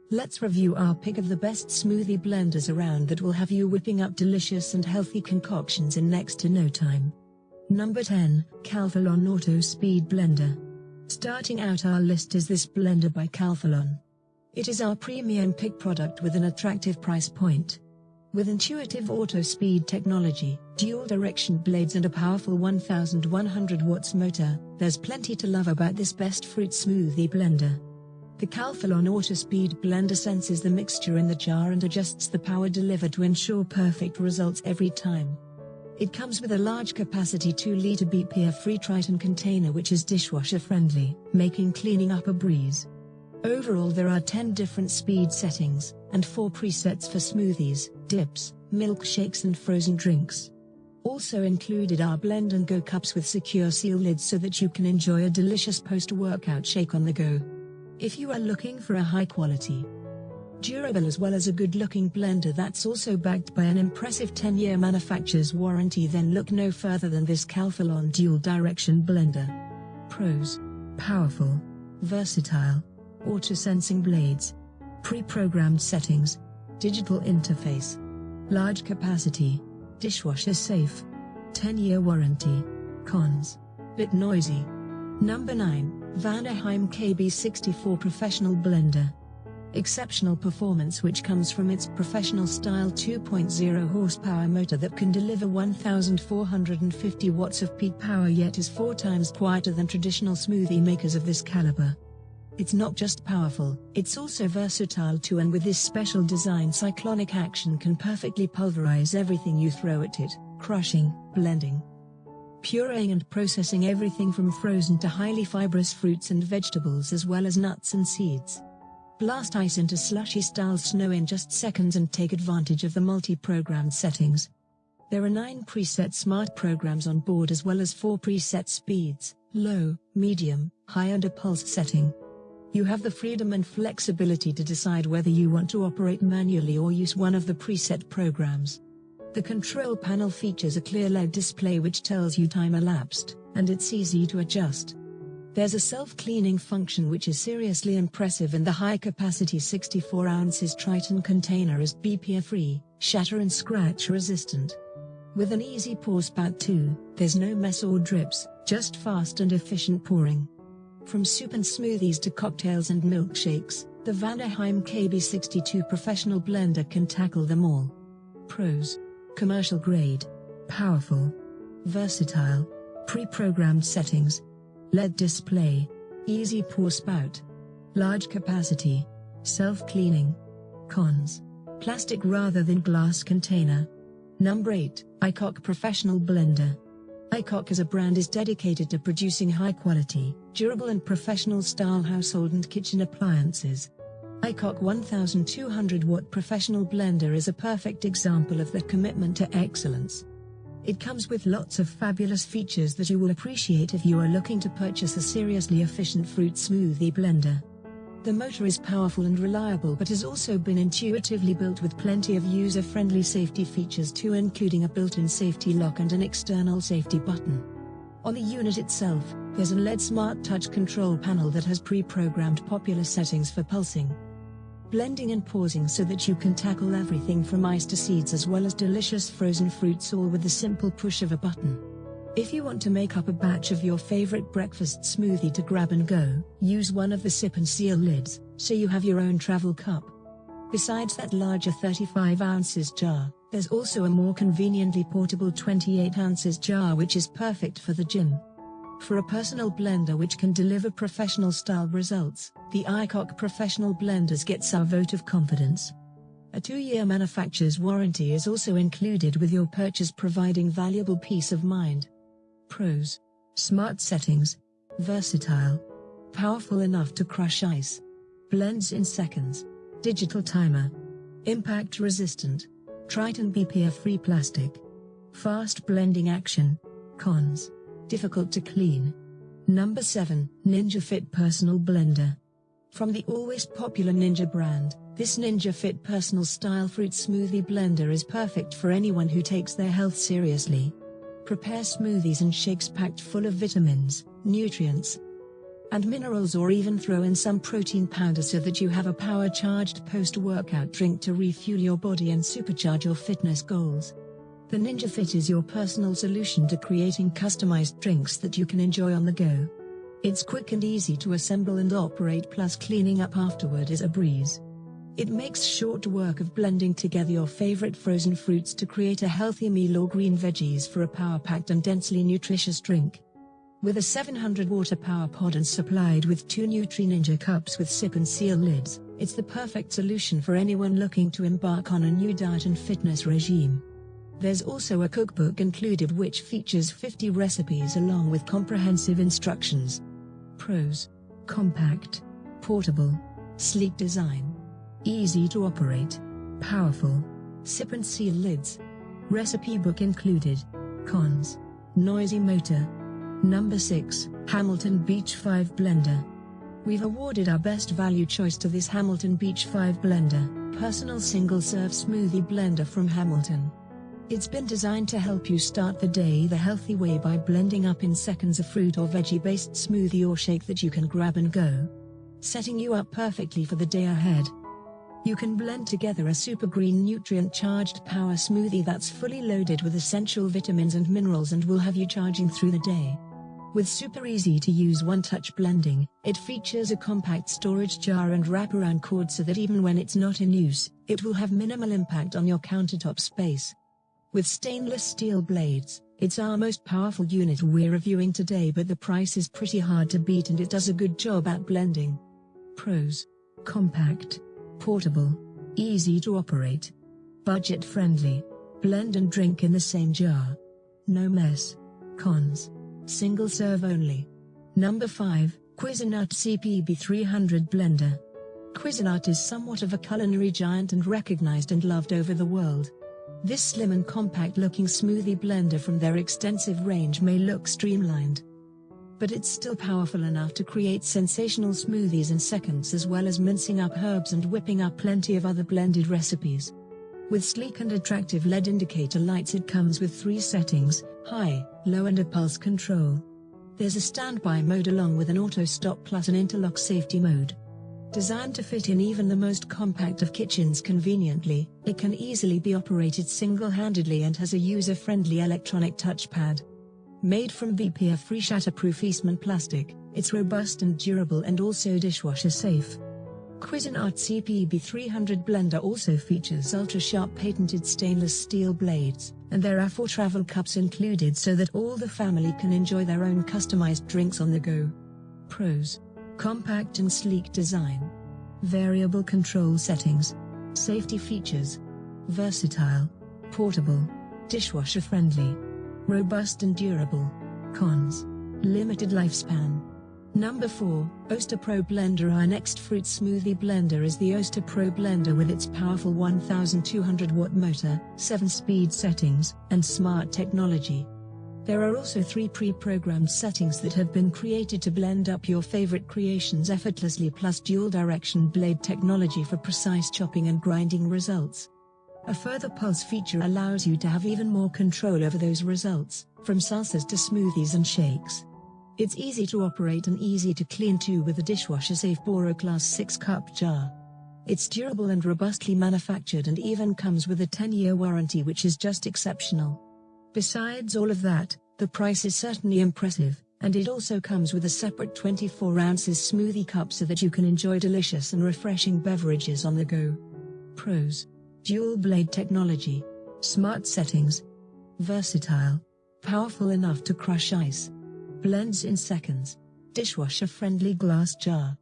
Let's review our pick of the best smoothie blenders around that will have you whipping up delicious and healthy concoctions in next to no time. Number 10, Calphalon Autospeed Blender. Starting out our list is this blender by Calphalon. It is our premium pick product with an attractive price point. With intuitive Autospeed technology, dual direction blades and a powerful 1100 watts motor, there's plenty to love about this best fruit smoothie blender. The Calphalon Autospeed blender senses the mixture in the jar and adjusts the power delivered to ensure perfect results every time. It comes with a large capacity 2-liter BPA-free Triton container which is dishwasher friendly, making cleaning up a breeze. Overall there are 10 different speed settings, and 4 presets for smoothies, dips, milkshakes and frozen drinks. Also included are blend and go cups with secure seal lids so that you can enjoy a delicious post-workout shake on the go. If you are looking for a high-quality, durable as well as a good-looking blender that's also backed by an impressive 10-year manufacturer's warranty, then look no further than this Calphalon dual-direction blender. Pros: powerful, versatile, auto-sensing blades, pre-programmed settings, digital interface, large capacity, dishwasher safe, 10-year warranty. Cons: bit noisy. Number 9, Vanaheim KB64 Professional Blender. Exceptional performance which comes from its professional style 2.0 horsepower motor that can deliver 1450 watts of peak power, yet is 4 times quieter than traditional smoothie makers of this caliber. It's not just powerful, it's also versatile too, and with this special design cyclonic action can perfectly pulverize everything you throw at it, crushing, blending, pureeing and processing everything from frozen to highly fibrous fruits and vegetables as well as nuts and seeds. Blast ice into slushy-style snow in just seconds and take advantage of the multi-programmed settings. There are 9 preset smart programs on board as well as 4 preset speeds, low, medium, high and a pulse setting. You have the freedom and flexibility to decide whether you want to operate manually or use one of the preset programs. The control panel features a clear LED display which tells you time elapsed, and it's easy to adjust. There's a self-cleaning function which is seriously impressive, and the high-capacity 64 ounces Triton container is BPA-free, shatter and scratch resistant. With an easy pour spout too, there's no mess or drips, just fast and efficient pouring. From soup and smoothies to cocktails and milkshakes, the Vanaheim KB62 Professional Blender can tackle them all. Pros: commercial grade, powerful, versatile, pre-programmed settings, LED display, easy pour spout, large capacity, self-cleaning. Cons: plastic rather than glass container. Number 8, ICock Professional Blender. ICock as a brand is dedicated to producing high-quality, durable and professional-style household and kitchen appliances. ICock 1200-watt professional blender is a perfect example of their commitment to excellence. It comes with lots of fabulous features that you will appreciate if you are looking to purchase a seriously efficient fruit smoothie blender. The motor is powerful and reliable but has also been intuitively built with plenty of user-friendly safety features too, including a built-in safety lock and an external safety button. On the unit itself, there's a LED Smart Touch control panel that has pre-programmed popular settings for pulsing, blending and pausing so that you can tackle everything from ice to seeds as well as delicious frozen fruits, all with the simple push of a button. If you want to make up a batch of your favorite breakfast smoothie to grab and go, use one of the sip and seal lids, so you have your own travel cup. Besides that larger 35 ounces jar, there's also a more conveniently portable 28 ounces jar which is perfect for the gym. For a personal blender which can deliver professional-style results, the ICock Professional Blenders gets our vote of confidence. A 2-year manufacturer's warranty is also included with your purchase, providing valuable peace of mind. Pros: smart settings, versatile, powerful enough to crush ice, blends in seconds, digital timer, impact resistant, Triton BPA-free plastic, fast blending action. Cons: difficult to clean. Number 7, Ninja Fit Personal Blender. From the always popular Ninja brand, this Ninja Fit Personal Style Fruit Smoothie Blender is perfect for anyone who takes their health seriously. Prepare smoothies and shakes packed full of vitamins, nutrients, and minerals, or even throw in some protein powder so that you have a power-charged post-workout drink to refuel your body and supercharge your fitness goals. The Ninja Fit is your personal solution to creating customized drinks that you can enjoy on the go. It's quick and easy to assemble and operate, plus cleaning up afterward is a breeze. It makes short work of blending together your favorite frozen fruits to create a healthy meal or green veggies for a power-packed and densely nutritious drink. With a 700 water power pod and supplied with 2 Ninja cups with sip and seal lids, it's the perfect solution for anyone looking to embark on a new diet and fitness regime. There's also a cookbook included which features 50 recipes along with comprehensive instructions. Pros: compact, portable, sleek design, easy to operate, powerful, sip and seal lids. Recipe book included. Cons: noisy motor. Number 6, Hamilton Beach 5 Blender. We've awarded our best value choice to this Hamilton Beach 5 Blender, personal single-serve smoothie blender from Hamilton. It's been designed to help you start the day the healthy way by blending up in seconds a fruit or veggie-based smoothie or shake that you can grab and go, setting you up perfectly for the day ahead. You can blend together a super green nutrient-charged power smoothie that's fully loaded with essential vitamins and minerals and will have you charging through the day. With super easy-to-use one-touch blending, it features a compact storage jar and wraparound cord so that even when it's not in use, it will have minimal impact on your countertop space. With stainless steel blades, it's our most powerful unit we're reviewing today, but the price is pretty hard to beat and it does a good job at blending. Pros: compact, portable, easy to operate, budget-friendly, blend and drink in the same jar, no mess. Cons: single serve only. Number 5, Cuisinart CPB 300 Blender. Cuisinart is somewhat of a culinary giant and recognized and loved over the world. This slim and compact-looking smoothie blender from their extensive range may look streamlined, but it's still powerful enough to create sensational smoothies in seconds, as well as mincing up herbs and whipping up plenty of other blended recipes. With sleek and attractive LED indicator lights, it comes with 3 settings: high, low and a pulse control. There's a standby mode along with an auto stop plus an interlock safety mode. Designed to fit in even the most compact of kitchens conveniently, it can easily be operated single-handedly and has a user-friendly electronic touchpad. Made from BPA-free shatterproof Eastman plastic, it's robust and durable and also dishwasher safe. Cuisinart CPB 300 Blender also features ultra-sharp patented stainless steel blades, and there are 4 travel cups included so that all the family can enjoy their own customized drinks on the go. Pros: compact and sleek design, variable control settings, safety features, versatile, portable, dishwasher friendly, robust and durable. Cons: limited lifespan. Number 4, Oster Pro Blender. Our next fruit smoothie blender is the Oster Pro Blender with its powerful 1200 watt motor, 7 speed settings, and smart technology. There are also 3 pre-programmed settings that have been created to blend up your favorite creations effortlessly, plus dual direction blade technology for precise chopping and grinding results. A further pulse feature allows you to have even more control over those results, from salsas to smoothies and shakes. It's easy to operate and easy to clean too, with a dishwasher-safe Boro Class 6-cup jar. It's durable and robustly manufactured and even comes with a 10-year warranty, which is just exceptional. Besides all of that, the price is certainly impressive, and it also comes with a separate 24 ounces smoothie cup so that you can enjoy delicious and refreshing beverages on the go. Pros: dual blade technology, smart settings, versatile, powerful enough to crush ice, blends in seconds, dishwasher-friendly glass jar,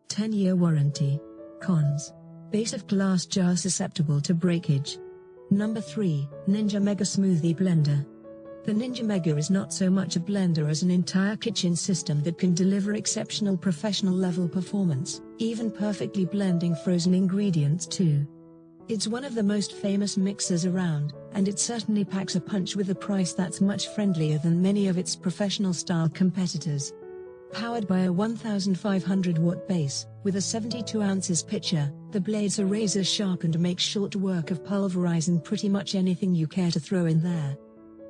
10-year warranty. Cons: base of glass jar susceptible to breakage. Number 3, Ninja Mega Smoothie Blender. The Ninja Mega is not so much a blender as an entire kitchen system that can deliver exceptional professional-level performance, even perfectly blending frozen ingredients too. It's one of the most famous mixers around, and it certainly packs a punch with a price that's much friendlier than many of its professional-style competitors. Powered by a 1500 watt base, with a 72 ounces pitcher, the blades are razor sharp and make short work of pulverizing pretty much anything you care to throw in there.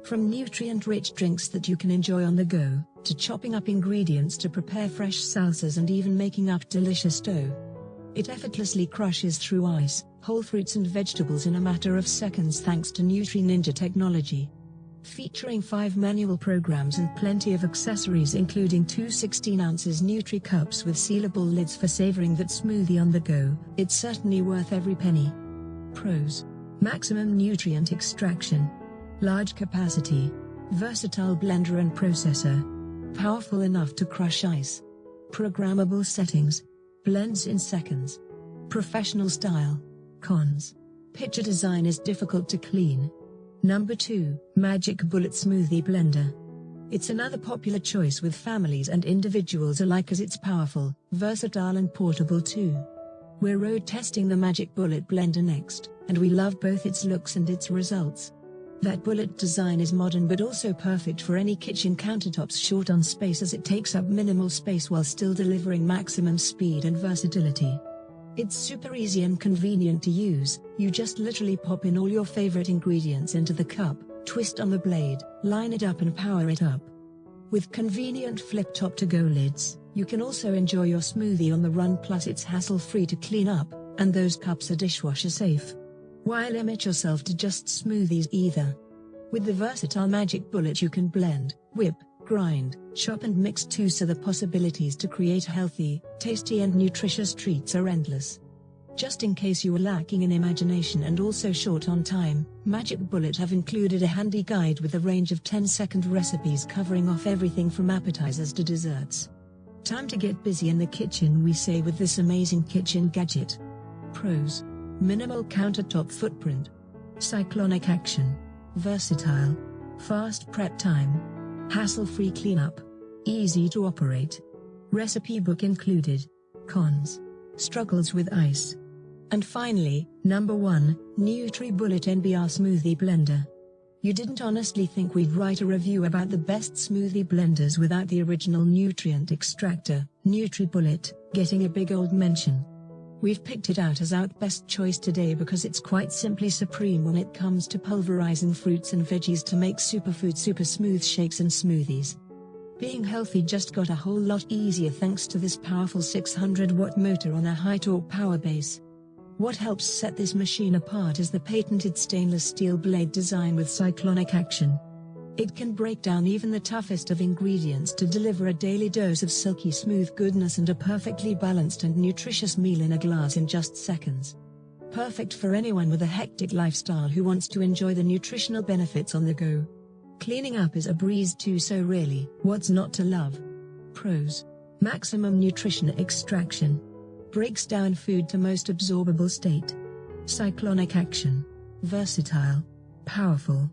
From nutrient-rich drinks that you can enjoy on the go, to chopping up ingredients to prepare fresh salsas and even making up delicious dough. It effortlessly crushes through ice, whole fruits and vegetables in a matter of seconds thanks to Nutri-Ninja technology. Featuring 5 manual programs and plenty of accessories including 2 16-ounces Nutri cups with sealable lids for savoring that smoothie on the go, it's certainly worth every penny. Pros: maximum nutrient extraction, large capacity, versatile blender and processor, powerful enough to crush ice, programmable settings, blends in seconds, professional style. Cons: picture design is difficult to clean. Number 2, Magic Bullet Smoothie Blender. It's another popular choice with families and individuals alike as it's powerful, versatile and portable too. We're road testing the Magic Bullet blender next, and we love both its looks and its results. That bullet design is modern but also perfect for any kitchen countertops short on space as it takes up minimal space while still delivering maximum speed and versatility. It's super easy and convenient to use. You just literally pop in all your favorite ingredients into the cup, twist on the blade, line it up and power it up. With convenient flip-top to-go lids, you can also enjoy your smoothie on the run, plus it's hassle-free to clean up, and those cups are dishwasher safe. Why limit yourself to just smoothies either? With the versatile Magic Bullet you can blend, whip, grind, chop and mix too, so the possibilities to create healthy, tasty and nutritious treats are endless. Just in case you were lacking in imagination and also short on time, Magic Bullet have included a handy guide with a range of 10-second recipes covering off everything from appetizers to desserts. Time to get busy in the kitchen, we say, with this amazing kitchen gadget. Pros: minimal countertop footprint, cyclonic action, versatile, fast prep time, hassle-free cleanup, easy to operate. Recipe book included. Cons: struggles with ice. And finally, number 1, NutriBullet NBR Smoothie Blender. You didn't honestly think we'd write a review about the best smoothie blenders without the original nutrient extractor, NutriBullet, getting a big old mention. We've picked it out as our best choice today because it's quite simply supreme when it comes to pulverizing fruits and veggies to make superfood super smooth shakes and smoothies. Being healthy just got a whole lot easier thanks to this powerful 600-watt motor on a high-torque power base. What helps set this machine apart is the patented stainless steel blade design with cyclonic action. It can break down even the toughest of ingredients to deliver a daily dose of silky smooth goodness and a perfectly balanced and nutritious meal in a glass in just seconds. Perfect for anyone with a hectic lifestyle who wants to enjoy the nutritional benefits on the go. Cleaning up is a breeze too, so really, what's not to love? Pros: maximum nutrition extraction, breaks down food to most absorbable state. Cyclonic action, versatile, powerful,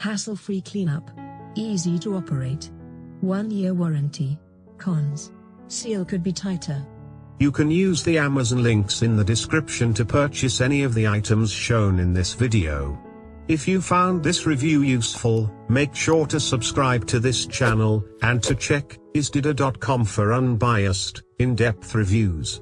hassle-free cleanup, easy to operate. 1-year warranty. Cons: seal could be tighter. You can use the Amazon links in the description to purchase any of the items shown in this video. If you found this review useful, make sure to subscribe to this channel, and to check isdida.com for unbiased, in-depth reviews.